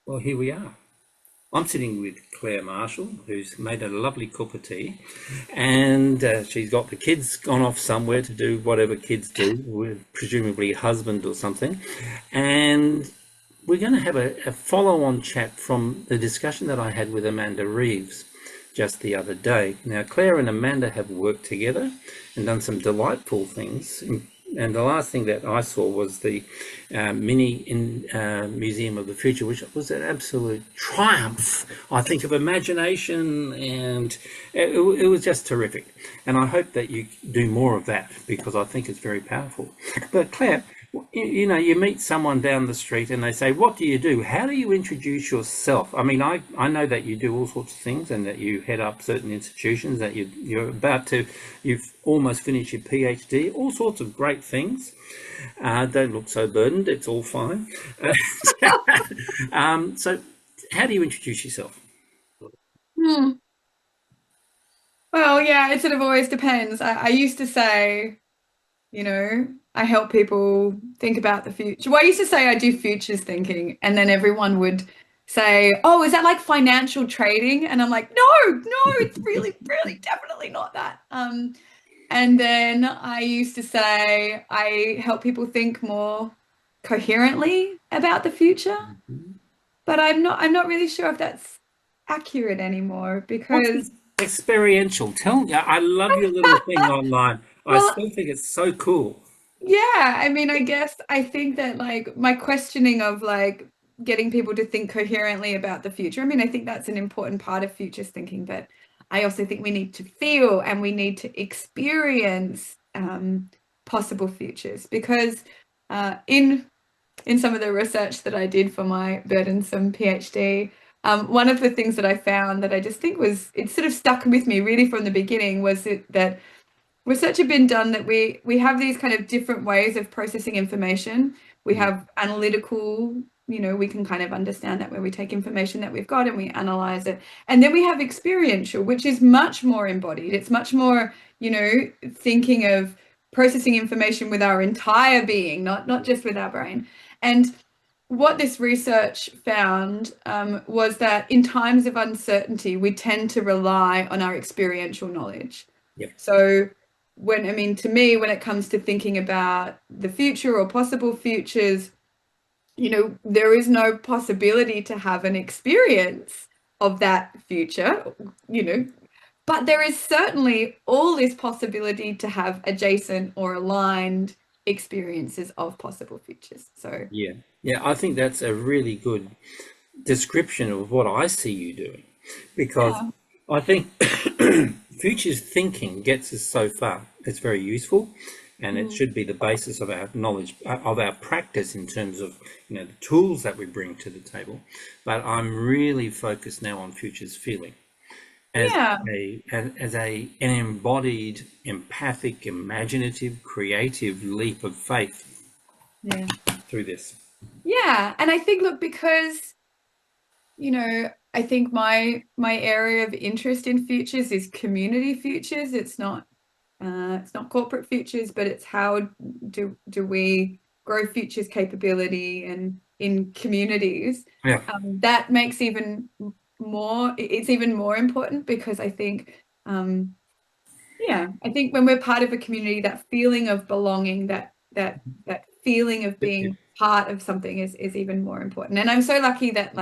Well, here we are. I'm sitting with Claire Marshall, who's made a lovely cup of tea, and she's got the kids gone off somewhere to do whatever kids do, with presumably husband or something. And we're going to have a follow-on chat from the discussion that I had with Amanda Reeves just the other day. Now, Claire and Amanda have worked together and done some delightful things. And the last thing that I saw was the Museum of the Future, which was an absolute triumph, I think, of imagination, and it was just terrific. And I hope that you do more of that because I think it's very powerful. But Claire, you know, you meet someone down the street and they say, what do you do? How do you introduce yourself? I mean, I know that you do all sorts of things and that you head up certain institutions, that you're about to, you've almost finished your PhD, all sorts of great things. Don't look so burdened, it's all fine. So how do you introduce yourself? Hmm. Well, yeah, it sort of always depends. I used to say, I help people think about the future. Well, I used to say I do futures thinking, and then everyone would say, "Oh, is that like financial trading?" And I'm like, "No, no, it's really, really, definitely not that." And then I used to say I help people think more coherently about the future, but I'm not really sure if that's accurate anymore What's because this experiential? Tell me, I love your little thing online. I well, still think it's so cool. yeah, I mean, I guess I think that like my questioning of like getting people to think coherently about the future. I mean, I think that's an important part of futures thinking, but I also think we need to feel and we need to experience possible futures because in some of the research that I did for my burdensome PhD, one of the things that I found that I just think was it sort of stuck with me really from the beginning was that research had been done that we have these kind of different ways of processing information. We Yeah. have analytical, we can kind of understand that where we take information that we've got and we analyze it. And then we have experiential, which is much more embodied. It's much more, thinking of processing information with our entire being, not just with our brain. And what this research found was that in times of uncertainty, we tend to rely on our experiential knowledge. Yeah. So I mean, to me, when it comes to thinking about the future or possible futures, there is no possibility to have an experience of that future, you know, but there is certainly all this possibility to have adjacent or aligned experiences of possible futures. So, Yeah. Yeah, I think that's a really good description of what I see you doing because yeah. I think futures thinking gets us so far. It's very useful and it Mm. should be the basis of our knowledge, of our practice in terms of, you know, the tools that we bring to the table. But I'm really focused now on futures feeling as Yeah. an embodied, empathic, imaginative, creative leap of faith Yeah. through this. Yeah. And I think, look, because, I think my area of interest in futures is community futures. It's not corporate futures, but it's how do we grow futures capability and in communities. Yeah. That makes it's even more important because I think, yeah, I think when we're part of a community, that feeling of belonging, that feeling of being part of something is even more important. And I'm so lucky that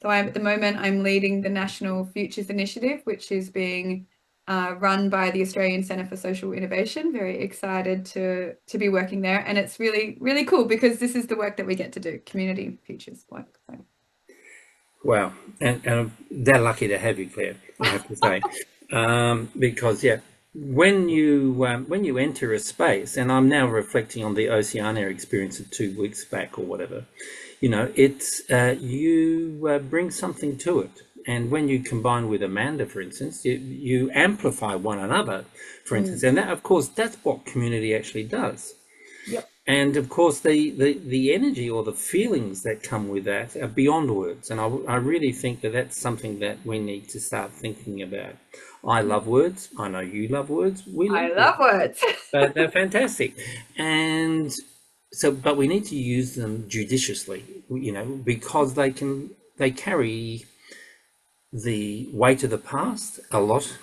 so I'm at the moment I'm leading the National Futures Initiative, which is being run by the Australian Centre for Social Innovation. Very excited to be working there, and it's really really cool because this is the work that we get to do, community futures work. So. Wow, and they're lucky to have you, Claire, I have to say, because yeah, when you enter a space, and I'm now reflecting on the Oceania experience of 2 weeks back or whatever, you know, it's you bring something to it, and when you combine with Amanda, for instance, you amplify one another, for instance, Mm. and that, of course, that's what community actually does. Yep. And of course, the energy or the feelings that come with that are beyond words. And I really think that that's something that we need to start thinking about. I love words. I know you love words. We love I words. love words. But they're fantastic. And so, but we need to use them judiciously, because they carry the weight of the past a lot.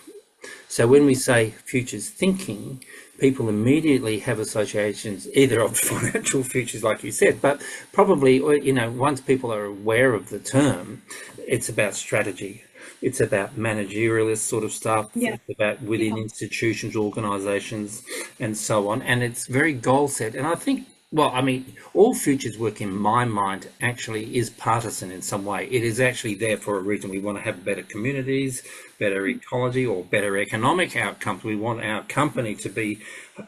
So when we say futures thinking, people immediately have associations either of financial futures, like you said, but probably, once people are aware of the term, it's about strategy. It's about managerialist sort of stuff. Yeah. It's about within institutions, organisations, and so on. And it's very goal set. And I think, well, I mean, all futures work in my mind actually is partisan in some way. It is actually there for a reason. We want to have better communities, better ecology, or better economic outcomes. We want our company to be,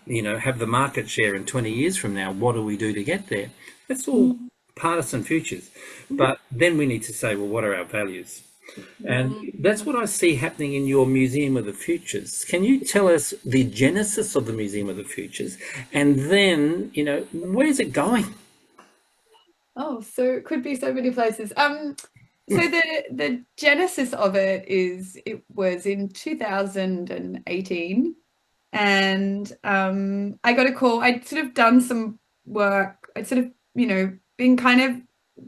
have the market share in 20 years from now. What do we do to get there? That's all partisan futures. But then we need to say, well, what are our values? And that's what I see happening in your Museum of the Futures. Can you tell us the genesis of the Museum of the Futures, and then, where's it going? Oh, so it could be so many places. So the genesis of it was in 2018, and I got a call. I'd sort of done some work. I'd sort of, been kind of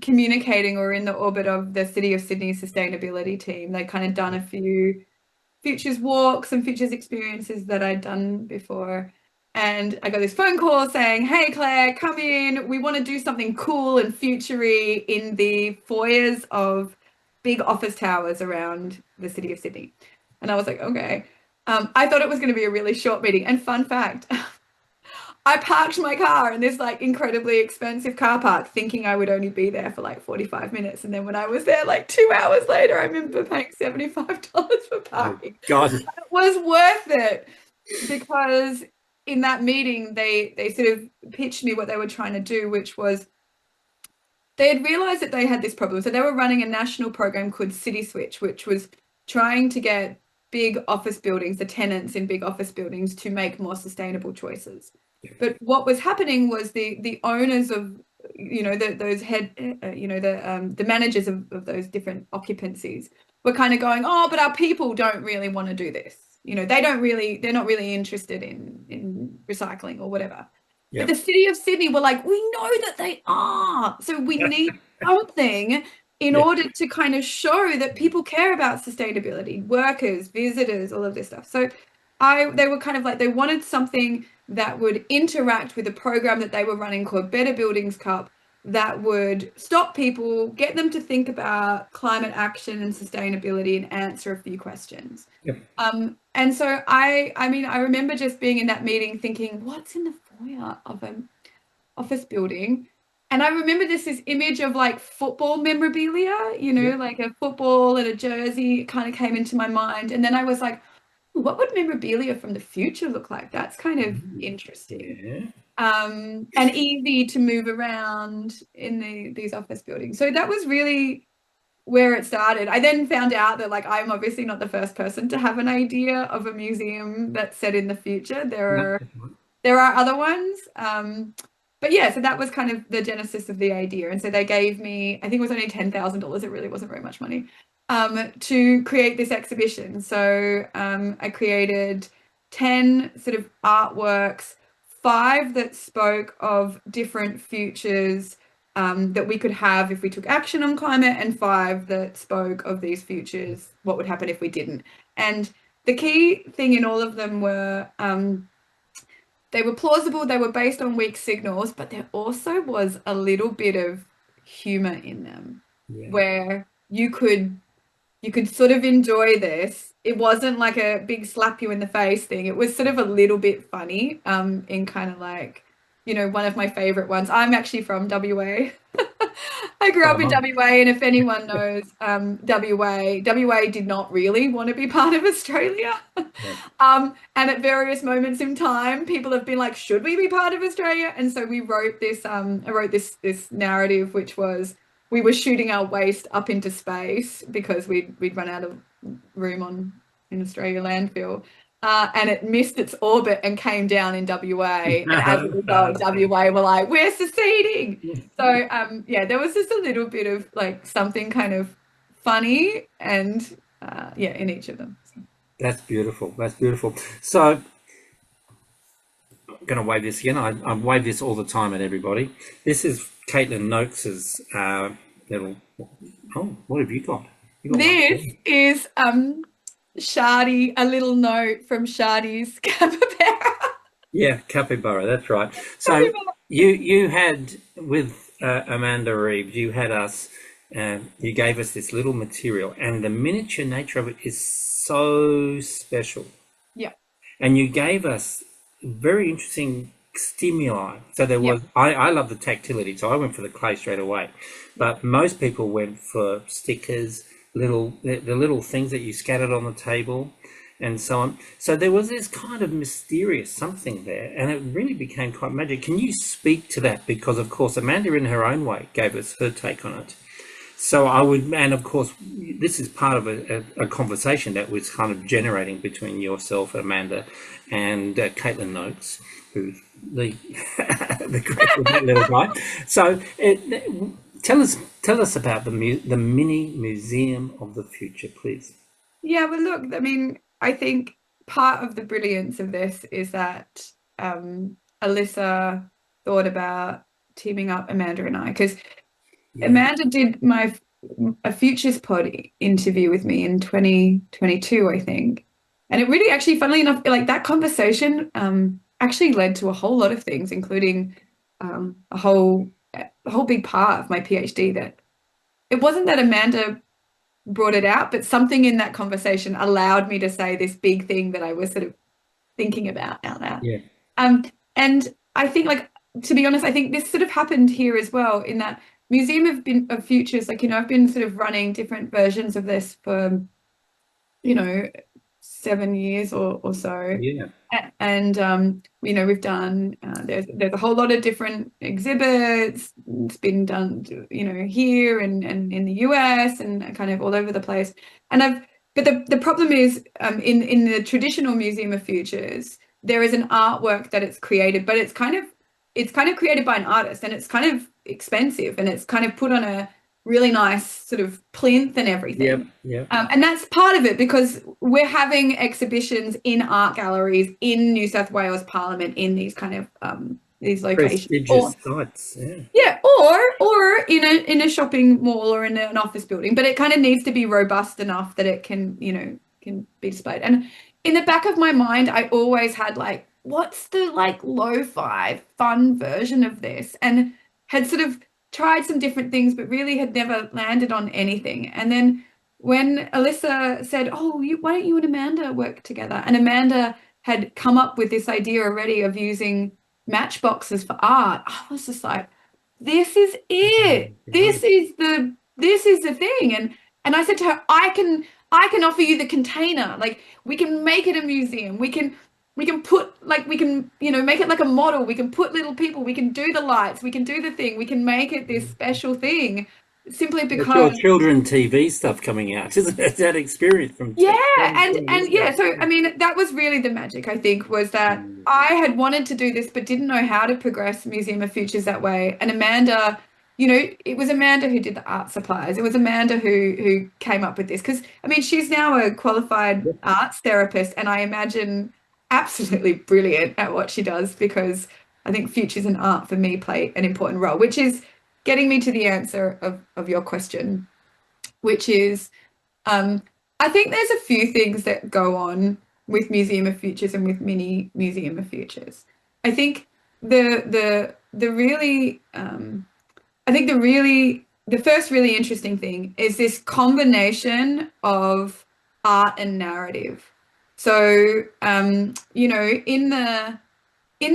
communicating or in the orbit of the City of Sydney sustainability team. They'd kind of done a few futures walks and futures experiences that I'd done before. And I got this phone call saying, "Hey, Claire, come in. We want to do something cool and futury in the foyers of big office towers around the City of Sydney." And I was like, okay. I thought it was going to be a really short meeting. And fun fact, I parked my car in this like incredibly expensive car park thinking I would only be there for like 45 minutes. And then when I was there like 2 hours later, I remember paying $75 for Oh, parking. God. It was worth it because in that meeting, they sort of pitched me what they were trying to do, which was they had realized that they had this problem. So they were running a national program called City Switch, which was trying to get big office buildings, the tenants in big office buildings, to make more sustainable choices. But what was happening was the owners of, those head, the managers of those different occupancies were kind of going, oh, but our people don't really want to do this. They're not really interested in recycling or whatever. But Yeah. the City of Sydney were like, we know that they are. So we need something in Yeah. order to kind of show that people care about sustainability, workers, visitors, all of this stuff. So they were kind of like, they wanted something that would interact with a program that they were running called Better Buildings Cup, that would stop people, get them to think about climate action and sustainability and answer a few questions. Yep. And so I remember just being in that meeting thinking, what's in the foyer of an office building? And I remember this image of like football memorabilia, Yeah. like a football and a jersey kind of came into my mind. And then I was like, what would memorabilia from the future look like? That's kind of interesting. Yeah. And easy to move around in these office buildings. So that was really where it started. I then found out that like I'm obviously not the first person to have an idea of a museum that's set in the future. No. There are other ones. But yeah, so that was kind of the genesis of the idea. And so they gave me, I think it was only $10,000. It really wasn't very much money, to create this exhibition. So I created 10 sort of artworks, 5 that spoke of different futures that we could have if we took action on climate, and 5 that spoke of these futures, what would happen if we didn't. And the key thing in all of them were they were plausible, they were based on weak signals, but there also was a little bit of humor in them, Yeah. where you could sort of enjoy this. It wasn't like a big slap you in the face thing. It was sort of a little bit funny, in kind of like, one of my favorite ones. I'm actually from WA. I grew up in WA, and if anyone knows WA did not really want to be part of Australia. And at various moments in time, people have been like, should we be part of Australia? And so we wrote this, I wrote this narrative, which was we were shooting our waste up into space because we'd run out of room in Australia landfill. And it missed its orbit and came down in WA. And as a result, WA were like, we're seceding. So yeah, there was just a little bit of like something kind of funny and in each of them. That's beautiful. That's beautiful. So going to wave this again. I wave this all the time at everybody. This is Caitlin Noakes's little. Oh, what have you got? You got one. This is Shardy, a little note from Shardy's capybara. Yeah, capybara. That's right. So you had with Amanda Reeves, you had us. You gave us this little material, and the miniature nature of it is so special. Yeah. And you gave us very interesting stimuli. So there Yeah. was, I love the tactility, so I went for the clay straight away. But most people went for stickers, the little things that you scattered on the table, and so on. So there was this kind of mysterious something there, and it really became quite magic. Can you speak to that? Because of course Amanda, in her own way, gave us her take on it. So I would, and of course, this is part of a conversation that was kind of generating between yourself, Amanda, and Caitlin Noakes, who's the the great little guy. So tell us about the mini museum of the future, please. Yeah, well, look, I mean, I think part of the brilliance of this is that Alyssa thought about teaming up Amanda and I, because Yeah. Amanda did a Futures Pod interview with me in 2022, I think. And it really actually, funnily enough, like that conversation actually led to a whole lot of things, including a whole big part of my PhD. That it wasn't that Amanda brought it out, but something in that conversation allowed me to say this big thing that I was sort of thinking about out loud. Yeah. And I think, like, to be honest, I think this sort of happened here as well, in that Museum of Futures, like, I've been sort of running different versions of this for, 7 years or so. Yeah. And we've done there's a whole lot of different exhibits. It's been done, here and in the US and kind of all over the place. But the problem is, in the traditional Museum of Futures, there is an artwork that it's created, but it's kind of created by an artist, and it's kind of expensive, and it's kind of put on a really nice sort of plinth and everything. Yep. Yeah. And that's part of it, because we're having exhibitions in art galleries in New South Wales Parliament, in these kind of these locations. Prestigious sites. Yeah. Yeah, or in a shopping mall or in an office building, but it kind of needs to be robust enough that it can be displayed. And in the back of my mind, I always had, like, what's the, like, lo-fi fun version of this, and had sort of tried some different things, but really had never landed on anything. And then when Alyssa said, "Oh, why don't you and Amanda work together?" And Amanda had come up with this idea already of using matchboxes for art, I was just like, this is it. This is the thing. And I said to her, I can offer you the container. Like, we can make it a museum. We can put, like, we can, make it like a model. We can put little people, we can do the lights, we can do the thing, we can make it this special thing, simply because your children TV stuff coming out, isn't it? That experience from so I mean, that was really the magic, I think, was that I had wanted to do this but didn't know how to progress Museum of Futures that way. And Amanda, it was Amanda who did the art supplies. It was Amanda who came up with this, because I mean, she's now a qualified arts therapist, and I imagine absolutely brilliant at what she does, because I think futures and art for me play an important role, which is getting me to the answer of your question, which is, I think there's a few things that go on with Museum of Futures and with Mini Museum of Futures. I think the first really interesting thing is this combination of art and narrative. So, in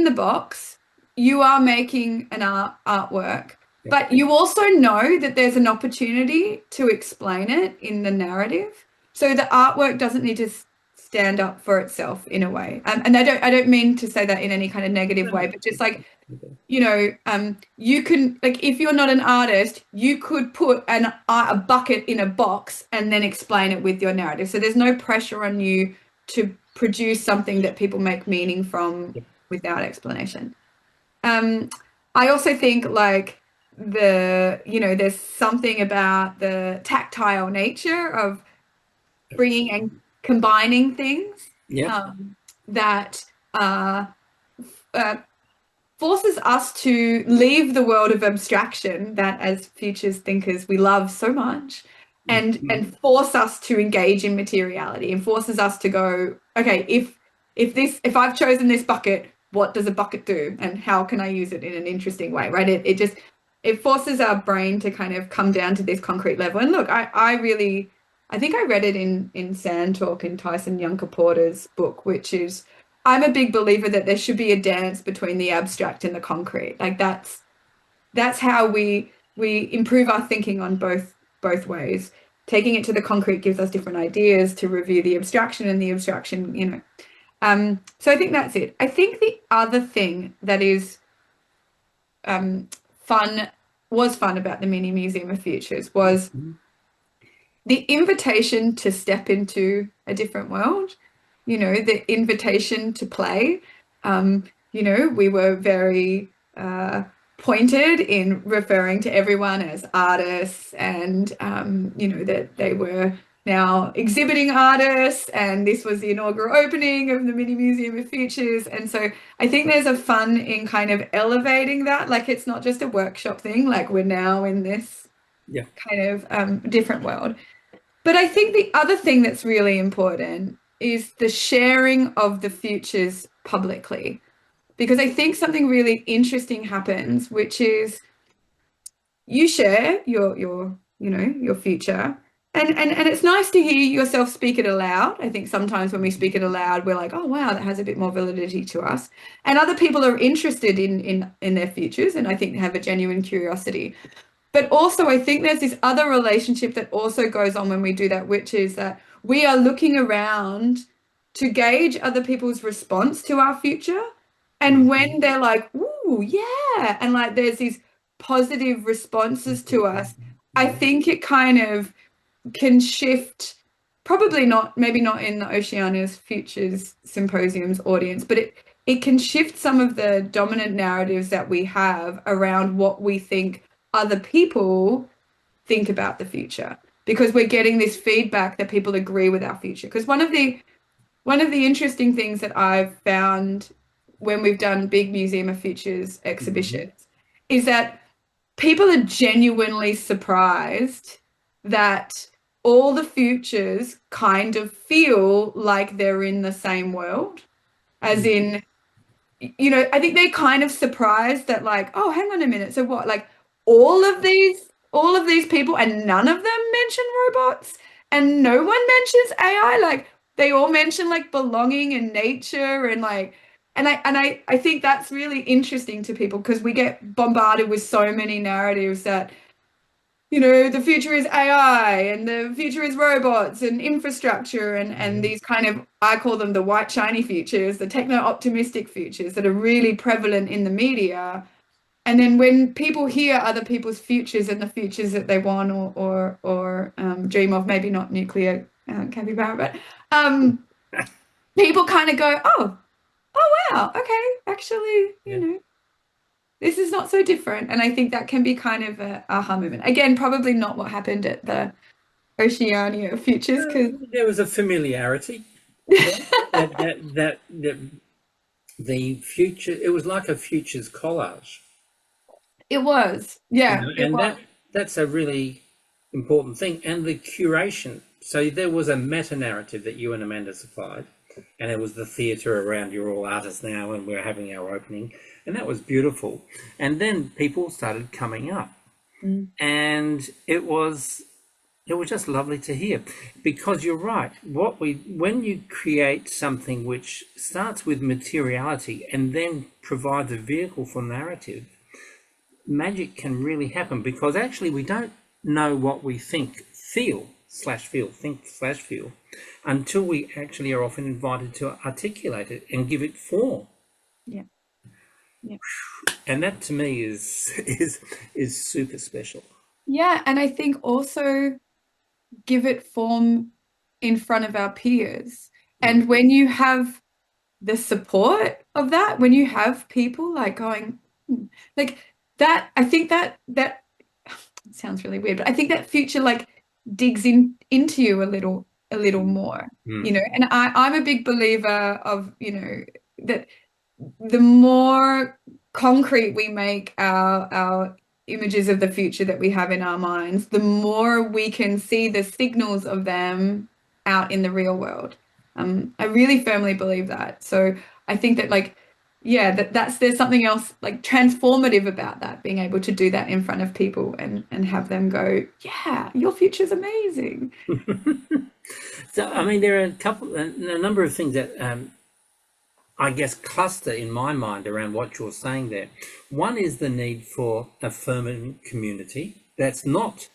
the box, you are making an artwork, but you also know that there's an opportunity to explain it in the narrative. So the artwork doesn't need to stand up for itself in a way. And I don't mean to say that in any kind of negative way, but just like, you can, like, if you're not an artist, you could put a bucket in a box and then explain it with your narrative. So there's no pressure on you to produce something that people make meaning from without explanation. I also think, like, there's something about the tactile nature of bringing and combining things that uh, forces us to leave the world of abstraction that as futures thinkers we love so much, and force us to engage in materiality, and forces us to go, okay, if I've chosen this bucket, what does a bucket do and how can I use it in an interesting way, right? It just it forces our brain to kind of come down to this concrete level. And look, I really I think I read it in Sand Talk in Tyson Yunker Porter's book, which is I'm a big believer that there should be a dance between the abstract and the concrete. Like that's how we improve our thinking on both ways. Taking it to the concrete gives us different ideas to review the abstraction, and the abstraction, you know. So I think that's it. I think the other thing that is um, fun was fun about the Mini Museum of Futures was the invitation to step into a different world, you know, the invitation to play. You know, we were very pointed in referring to everyone as artists, and, you know, that they were now exhibiting artists, and this was the inaugural opening of the Mini Museum of Futures. And so I think there's a fun in kind of elevating that. Like it's not just a workshop thing, like we're now in this Yeah. kind of different world. But I think the other thing that's really important is the sharing of the futures publicly. Because I think something really interesting happens, which is you share your you know your future, and it's nice to hear yourself speak it aloud. I think sometimes when we speak it aloud, we're like, oh wow, that has a bit more validity to us. And other people are interested in their futures, and I think they have a genuine curiosity. But also, I think there's this other relationship that also goes on when we do that, which is that we are looking around to gauge other people's response to our future. And when they're like, ooh, yeah, and like there's these positive responses to us, I think it kind of can shift, probably not, maybe not in the Oceania's Futures Symposium's audience, but it can shift some of the dominant narratives that we have around what we think other people think about the future, because we're getting this feedback that people agree with our future. Because one of the interesting things that I've found when we've done big Museum of Futures exhibitions is that people are genuinely surprised that all the futures kind of feel like they're in the same world. As in, you know, I think they're kind of surprised that like, oh, hang on a minute. So what, like all of these people and none of them mention robots and no one mentions AI. Like they all mention like belonging and nature and like and I think that's really interesting to people because we get bombarded with so many narratives that, you know, the future is AI and the future is robots and infrastructure and these kind of, I call them the white shiny futures, the techno-optimistic futures that are really prevalent in the media. And then when people hear other people's futures and the futures that they want or dream of, maybe not nuclear capybara, but people kind of go, oh wow, okay, actually, you Yeah. know, this is not so different. And I think that can be kind of a aha moment. Again, probably not what happened at the Oceania Futures because There was a familiarity there that the future, it was like a futures collage, it was. you Yeah, know, it and was. that's a really important thing. And the curation. So there was a meta narrative that you and Amanda supplied, and it was the theatre around you're all artists now, and we're having our opening, and that was beautiful. And then people started coming up, Mm. and it was just lovely to hear, because you're right. When you create something which starts with materiality and then provides a vehicle for narrative, magic can really happen, because actually we don't know what we think feel until we actually are often invited to articulate it and give it form. Yeah, yeah. And that to me is super special. Yeah, and I think also give it form in front of our peers. Mm, And when you have the support of that, when you have people like going, "Hmm," like that, I think that it sounds really weird, but I think that future like digs into you a little mm, more, you mm, know. And I'm a big believer of, you know, that the more concrete we make our images of the future that we have in our minds, the more we can see the signals of them out in the real world. I really firmly believe that. So I think that like, yeah, that's there's something else like transformative about that, being able to do that in front of people and have them go, yeah, your future's amazing. So, I mean, there are a number of things that I guess cluster in my mind around what you're saying there. One is the need for affirming community. That's not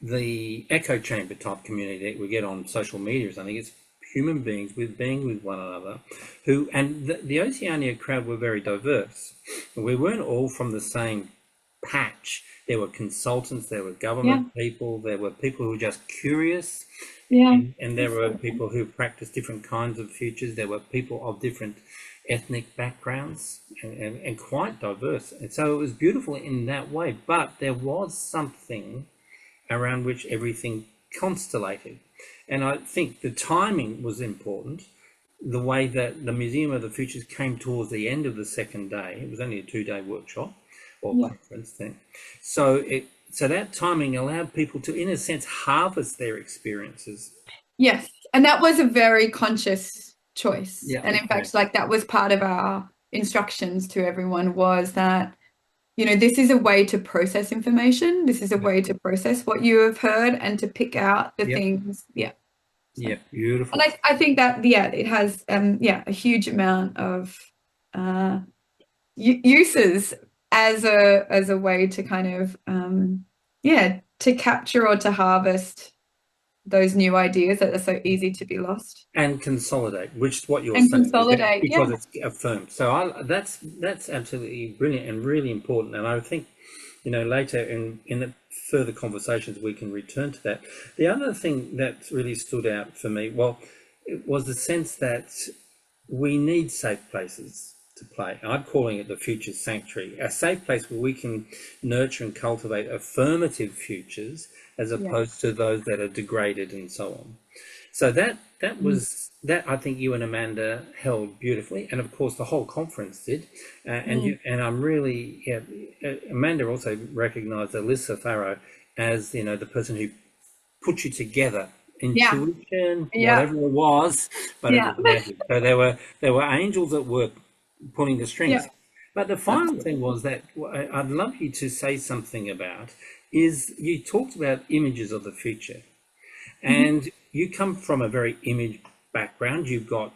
the echo chamber type community that we get on social media. I think it's human beings with being with one another who, and the Oceania crowd were very diverse. We weren't all from the same patch. There were consultants, there were Yeah, government people, there were people who were just curious, yeah. and there were people who practiced different kinds of futures. There were people of different ethnic backgrounds and quite diverse. And so it was beautiful in that way, but there was something around which everything constellated. And I think the timing was important. The way that the Museum of the Futures came towards the end of the second day, it was only a 2 day workshop or Yeah. conference thing. So that timing allowed people to, in a sense, harvest their experiences. Yes, and that was a very conscious choice. Yeah, And in yeah, fact, like that was part of our instructions to everyone was that, this is a way to process information. This is a way to process what you have heard and to pick out the yeah, things. Yeah. So, yeah, and beautiful. I think that, yeah, it has, yeah, a huge amount of uh, uses as a way to kind of, yeah, to capture or to harvest those new ideas that are so easy to be lost And consolidate, which is what you're and saying, is that consolidate. Yeah. because it's affirmed. So that's absolutely brilliant and really important. And I think, later in the further conversations we can return to that. The other thing that really stood out for me, well, it was the sense that we need safe places to play. I'm calling it the future sanctuary, a safe place where we can nurture and cultivate affirmative futures as Yeah. opposed to those that are degraded and so on. So that Mm. was that. I think you and Amanda held beautifully, and of course the whole conference did. Mm. And I'm really, yeah. Amanda also recognised Alyssa Farrow as the person who put you together. Yeah. Intuition, Yeah. whatever it was, but it Yeah. was magic. So there were angels at work pulling the Yeah. strings. But the final thing was that I'd love you to say something about is you talked about images of the future. Mhm. And you come from a very image background. You've got,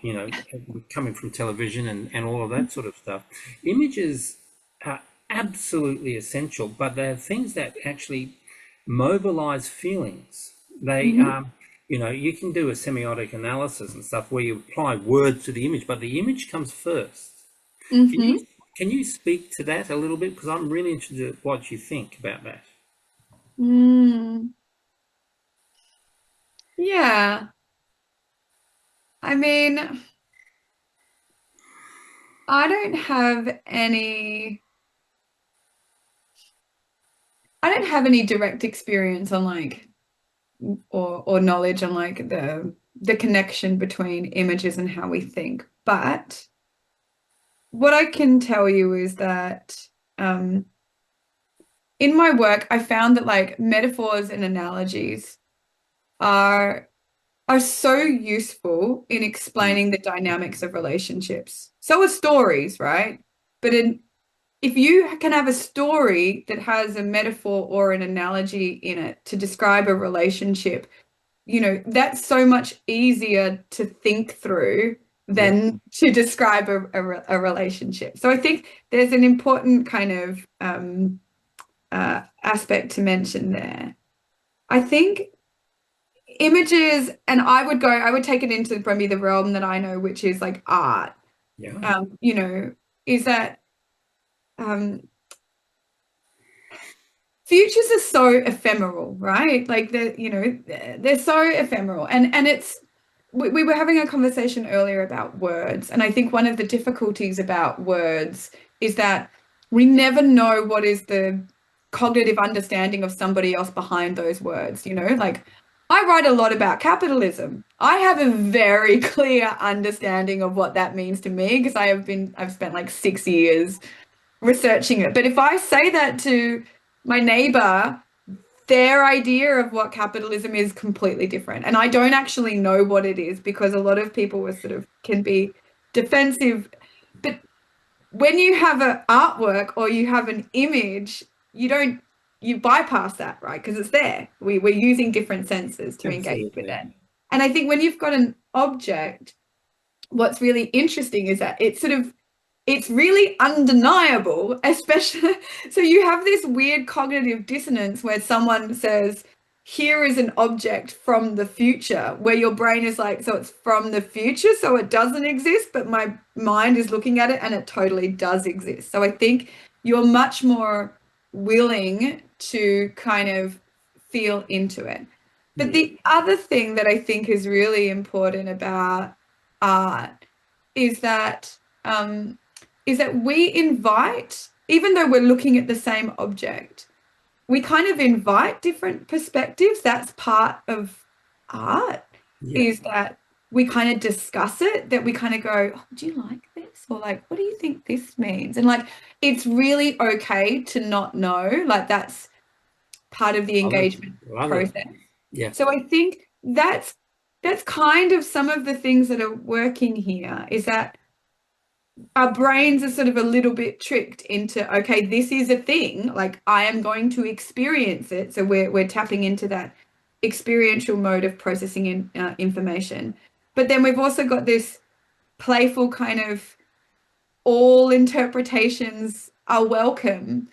coming from television and all of that sort of stuff. Images are absolutely essential, but they're things that actually mobilize feelings. They, Mhm. you can do a semiotic analysis and stuff where you apply words to the image, but the image comes first. Can you Mhm. can you speak to that a little bit? Because I'm really interested in what you think about that. Mm. Yeah. I mean, I don't have any I don't have any direct experience on like or knowledge on like the connection between images and how we think. But what I can tell you is that um in my work, I found that like metaphors and analogies are are so useful in Mm. explaining the dynamics of relationships. So are stories, right? But if you can have a story that has a metaphor or an analogy in it to describe a relationship, that's so much easier to think through Yeah. than to describe a relationship. So I think there's an important kind of aspect to mention there. I think images, and I would take it into probably the realm that I know, which is like art. Yeah. Is that um, futures are so ephemeral, right? Like they're so ephemeral, and it's we were having a conversation earlier about words, and I think one of the difficulties about words is that we never know what is the cognitive understanding of somebody else behind those words, like I write a lot about capitalism. I have a very clear understanding of what that means to me because I've spent like 6 years researching it. But if I say that to my neighbor, their idea of what capitalism is completely different. And I don't actually know what it is because a lot of people are sort of can be defensive. But when you have an artwork or you have an image, you don't you bypass that, right? Because it's there. We're using different senses to engage with Absolutely. it. And I think when you've got an object, what's really interesting is that it's really undeniable, especially so you have this weird cognitive dissonance where someone says, here is an object from the future, where your brain is like, so it's from the future, so it doesn't exist, but my mind is looking at it and it totally does exist. So I think you're much more willing to kind of feel into it. But Yeah. the other thing that I think is really important about art is that um, is that we invite, even though we're looking at the same object, we kind of invite different perspectives. That's part of art, Yeah. is that we kind of discuss it, that we kind of go, oh, do you like this? Or like, what do you think this means? And like, it's really okay to not know. Like, that's part of the Love it. engagement Love it. process. Yeah. So I think that's kind of some of the things that are working here is that our brains are sort of a little bit tricked into, okay, this is a thing, like I am going to experience it. So we're tapping into that experiential mode of processing information. But then we've also got this playful kind of all interpretations are welcome,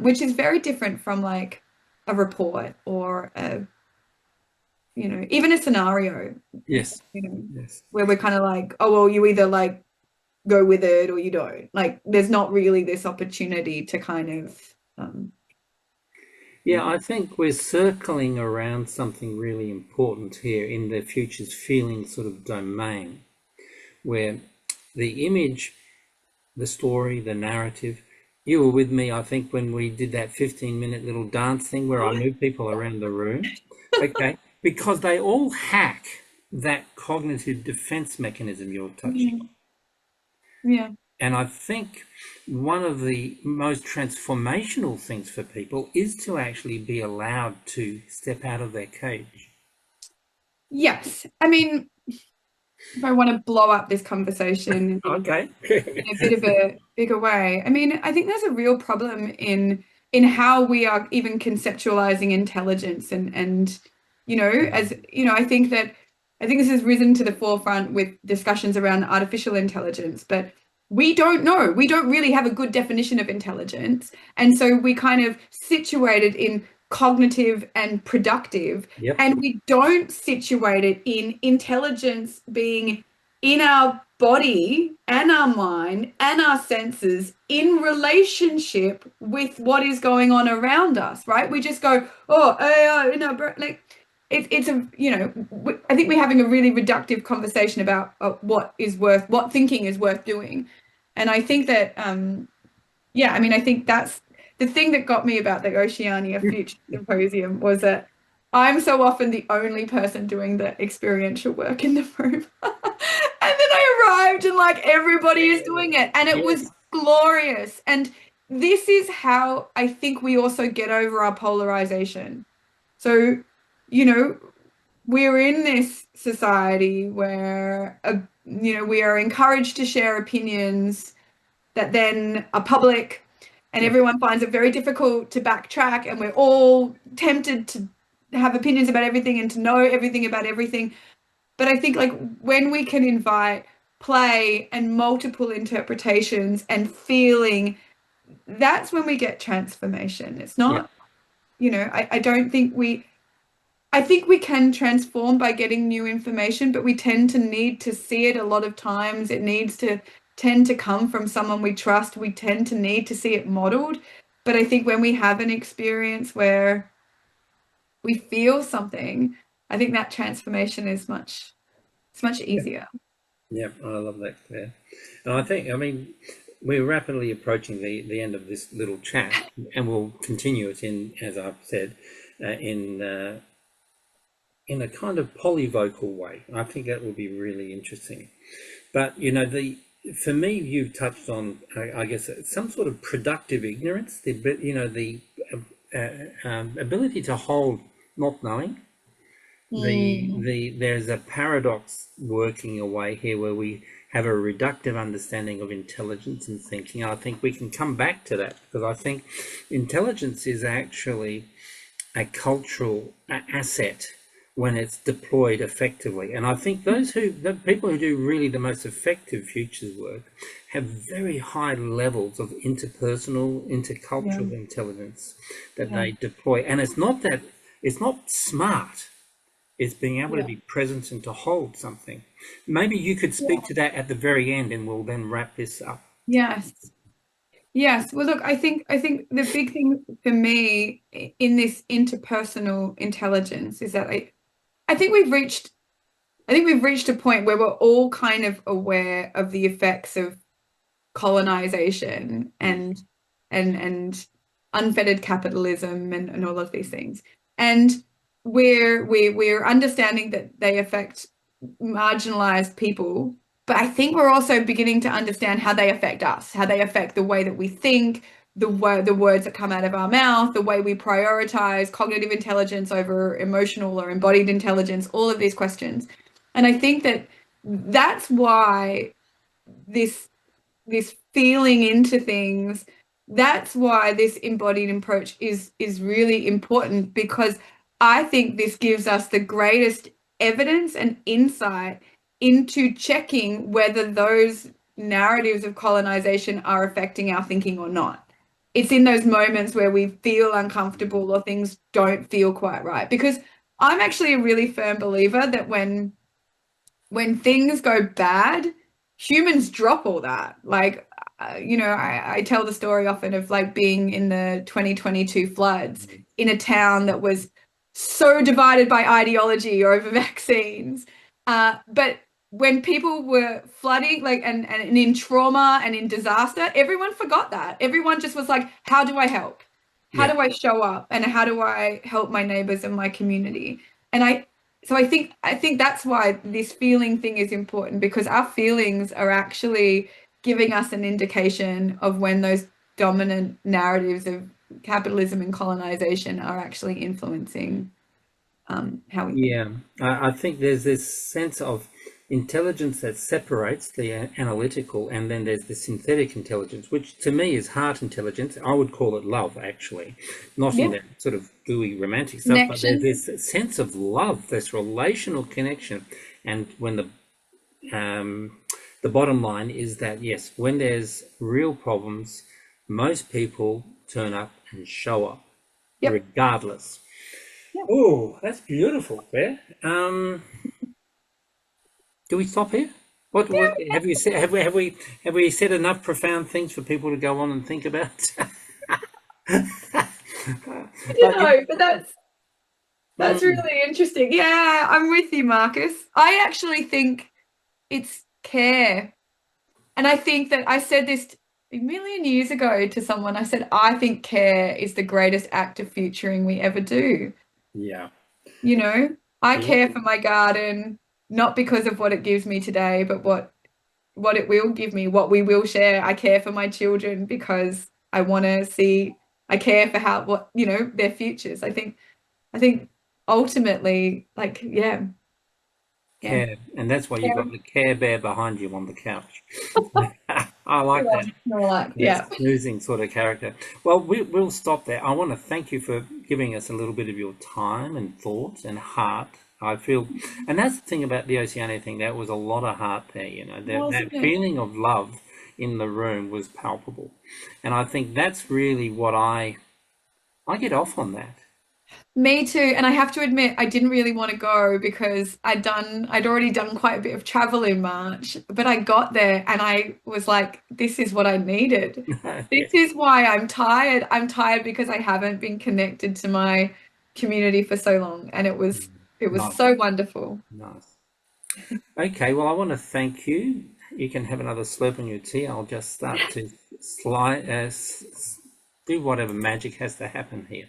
which is very different from like a report or even a scenario, Yes. you know, Yes. where we're kind of like, oh, well, you either like go with it or you don't. Like, there's not really this opportunity to kind of, Yeah, I think we're circling around something really important here in the future's feeling sort of domain, where the image, the story, the narrative. You were with me, I think, when we did that 15-minute little dance thing where I moved people around the room. Okay, because they all hack that cognitive defense mechanism you're touching on. mm, yeah, And I think one of the most transformational things for people is to actually be allowed to step out of their cage. yes. I mean, if I want to blow up this conversation Okay. in a bit of a bigger way, I mean, I think there's a real problem in how we are even conceptualizing intelligence and as I think this has risen to the forefront with discussions around artificial intelligence, but we don't know. We don't really have a good definition of intelligence. And so we kind of situate it in cognitive and productive, Yep. and we don't situate it in intelligence being in our body and our mind and our senses in relationship with what is going on around us, right? We just go, oh, like it's a, I think we're having a really reductive conversation about what thinking is worth doing. And I think that, yeah, I mean, I think that's the thing that got me about the Oceania Future Symposium was that I'm so often the only person doing the experiential work in the room. And then I arrived and like everybody is doing it. And it was Yes. glorious. And this is how I think we also get over our polarization. So, you know, we're in this society where, we are encouraged to share opinions that then are public, and Yep. everyone finds it very difficult to backtrack, and we're all tempted to have opinions about everything and to know everything about everything. But I think like when we can invite play and multiple interpretations and feeling, that's when we get transformation. It's Yep. not, I don't think I think we can transform by getting new information, but we tend to need to see it a lot of times. It needs to tend to come from someone we trust. We tend to need to see it modeled. But I think when we have an experience where we feel something, I think that transformation is it's much easier. Yep. I love that, Claire. And I think, I mean, we're rapidly approaching the end of this little chat, and we'll continue it in, as I've said, in in a kind of polyvocal way. I think that would be really interesting. But you know, the for me, you touched on, I guess, some sort of productive ignorance. The ability to hold not knowing. Mm, There's a paradox working away here where we have a reductive understanding of intelligence and thinking. I think we can come back to that because I think intelligence is actually a cultural asset when it's deployed effectively. And I think the people who do really the most effective futures work have very high levels of interpersonal, yeah, intercultural intelligence that yeah, they deploy. And it's not smart. It's being able to yeah, be present and to hold something. Maybe you could yeah. speak to that at the very end and we'll then wrap this up. Yes. Yes. Well, look, I think the big thing for me in this interpersonal intelligence is that I think we've reached a point where we're all kind of aware of the effects of colonization and unfettered capitalism and all of these things. And we're understanding that they affect marginalized people, but I think we're also beginning to understand how they affect us, how they affect the way that we think, the words that come out of our mouth, the way we prioritize cognitive intelligence over emotional or embodied intelligence, all of these questions. And I think that that's why this this feeling into things, that's why this embodied approach is really important, because I think this gives us the greatest evidence and insight into checking whether those narratives of colonization are affecting our thinking or not. It's in those moments where we feel uncomfortable or things don't feel quite right, because I'm actually a really firm believer that when things go bad, humans drop all that. Like, I tell the story often of like being in the 2022 floods in a town that was so divided by ideology over vaccines. But when people were flooding, like, and in trauma and in disaster, everyone forgot that. Everyone just was like, how do I help? How Yeah. do I show up? And how do I help my neighbors and my community? And I think that's why this feeling thing is important, because our feelings are actually giving us an indication of when those dominant narratives of capitalism and colonization are actually influencing how we think. Yeah, I think there's this sense of intelligence that separates the analytical, and then there's the synthetic intelligence, which to me is heart intelligence. I would call it love, actually, not in Yeah, that sort of gooey romantic stuff, but there's connection. this sense of love, this relational connection. And when the bottom line is that yes, when there's real problems, most people turn up and show up, Yep. regardless. Yep. Oh, that's beautiful, Claire. Do we stop here? What have you said? Have we said enough profound things for people to go on and think about? I don't But know, but that's mm, really interesting. Yeah, I'm with you, Marcus. I actually think it's care. And I think that I said this a million years ago to someone. I said, I think care is the greatest act of futuring we ever do. yeah, You know, I yeah, care for my garden, not because of what it gives me today, but what it will give me, what we will share. I care for my children because I want to see, I care for how, what, their futures. I think ultimately, like, yeah, yeah. care, and that's why you've got Care. the Care Bear behind you on the couch. I like Yeah, that. more like, That yeah. snoozing sort of character. Well, we'll stop there. I want to thank you for giving us a little bit of your time and thoughts and heart. I feel, and that's the thing about the Oceania thing. That was a lot of heart there. That Wasn't it? feeling of love in the room was palpable, and I think that's really what I get off on that. Me too. And I have to admit, I didn't really want to go because I'd already done quite a bit of travel in March, but I got there and I was like, this is what I needed. This Yeah, is why I'm tired. I'm tired because I haven't been connected to my community for so long. And it was nice, so wonderful. nice. Okay, well, I want to thank you. You can have another slurp on your tea. I'll just start to slide, do whatever magic has to happen here.